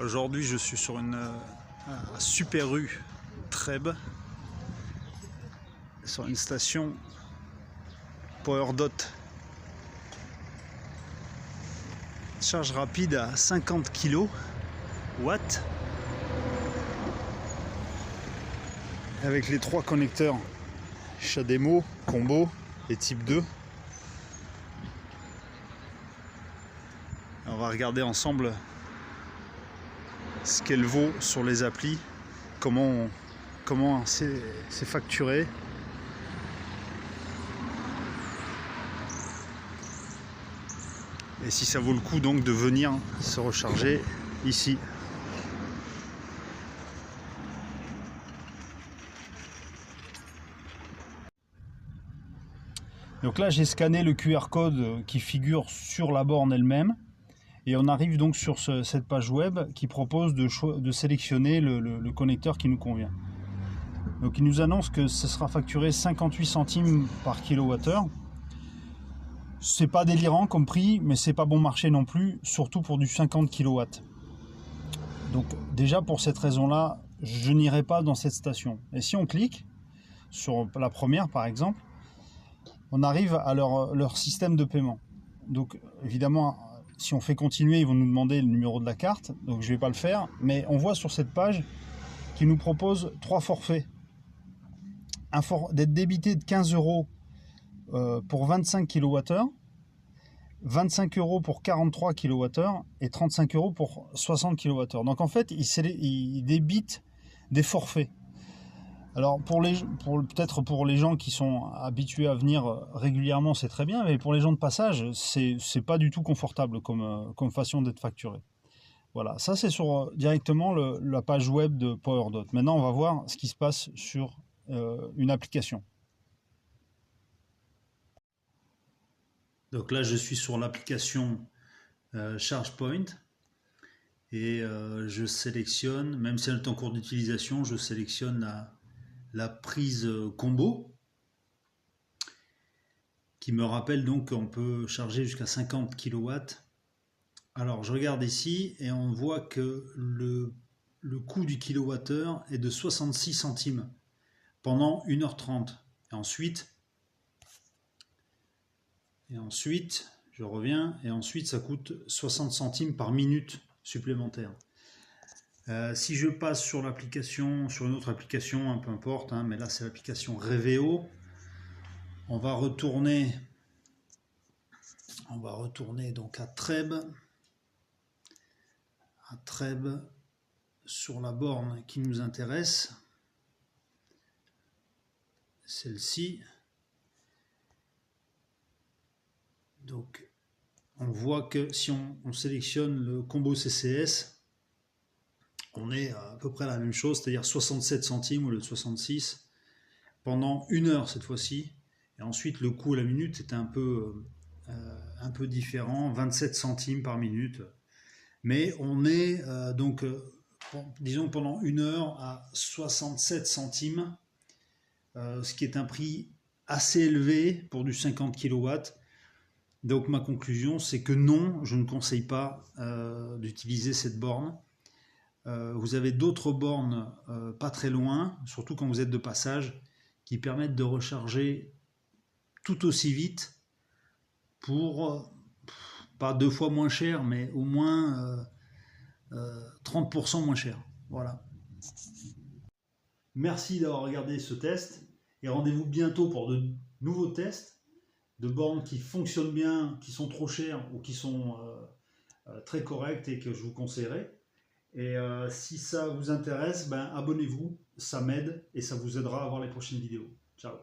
Aujourd'hui, je suis sur une Super U Trèbes, sur une station PowerDot. Charge rapide à 50 kW. Avec les 3 connecteurs CHAdeMO, Combo et Type 2. On va regarder ensemble ce qu'elle vaut sur les applis, comment c'est facturé. Et si ça vaut le coup donc de venir se recharger ici. Donc là j'ai scanné le QR code qui figure sur la borne elle-même. Et on arrive donc sur cette page web qui propose de sélectionner le connecteur qui nous convient. Donc il nous annonce que ce sera facturé 58 centimes par kilowattheure. C'est pas délirant comme prix, mais c'est pas bon marché non plus, surtout pour du 50 kW. Donc déjà pour cette raison-là, je n'irai pas dans cette station. Et si on clique sur la première par exemple, on arrive à leur système de paiement. Donc évidemment, si on fait continuer, ils vont nous demander le numéro de la carte, donc je ne vais pas le faire, mais on voit sur cette page qu'ils nous proposent 3 forfaits. D'être débité de 15 € pour 25 kWh, 25 € pour 43 kWh et 35 € pour 60 kWh. Donc en fait, ils débitent des forfaits. Alors peut-être pour les gens qui sont habitués à venir régulièrement, c'est très bien, mais pour les gens de passage, c'est pas du tout confortable comme façon d'être facturé. Voilà, ça c'est sur directement la page web de PowerDot. Maintenant, on va voir ce qui se passe sur une application. Donc là, je suis sur l'application ChargePoint et je sélectionne, même si elle est en cours d'utilisation, je sélectionne la prise combo qui me rappelle donc qu'on peut charger jusqu'à 50 kW. Alors je regarde ici et on voit que le coût du kilowattheure est de 66 centimes pendant 1h30. Et ensuite, je reviens et ensuite ça coûte 60 centimes par minute supplémentaire. Si je passe sur l'application, sur une autre application, peu importe, hein, mais là c'est l'application Reveo, on va retourner donc à Trèbes sur la borne qui nous intéresse, celle-ci. Donc on voit que si on sélectionne le combo CCS, on est à peu près la même chose, c'est-à-dire 67 centimes au lieu de 66, pendant 1 heure cette fois-ci. Et ensuite, le coût à la minute est un peu différent, 27 centimes par minute. Mais on est disons pendant 1 heure à 67 centimes, ce qui est un prix assez élevé pour du 50 kW. Donc ma conclusion, c'est que non, je ne conseille pas d'utiliser cette borne. Vous avez d'autres bornes pas très loin, surtout quand vous êtes de passage, qui permettent de recharger tout aussi vite pour pas 2 fois moins cher, mais au moins 30% moins cher. Voilà. Merci d'avoir regardé ce test et rendez-vous bientôt pour de nouveaux tests de bornes qui fonctionnent bien, qui sont trop chères ou qui sont très correctes et que je vous conseillerais. Et si ça vous intéresse, abonnez-vous, ça m'aide et ça vous aidera à voir les prochaines vidéos. Ciao.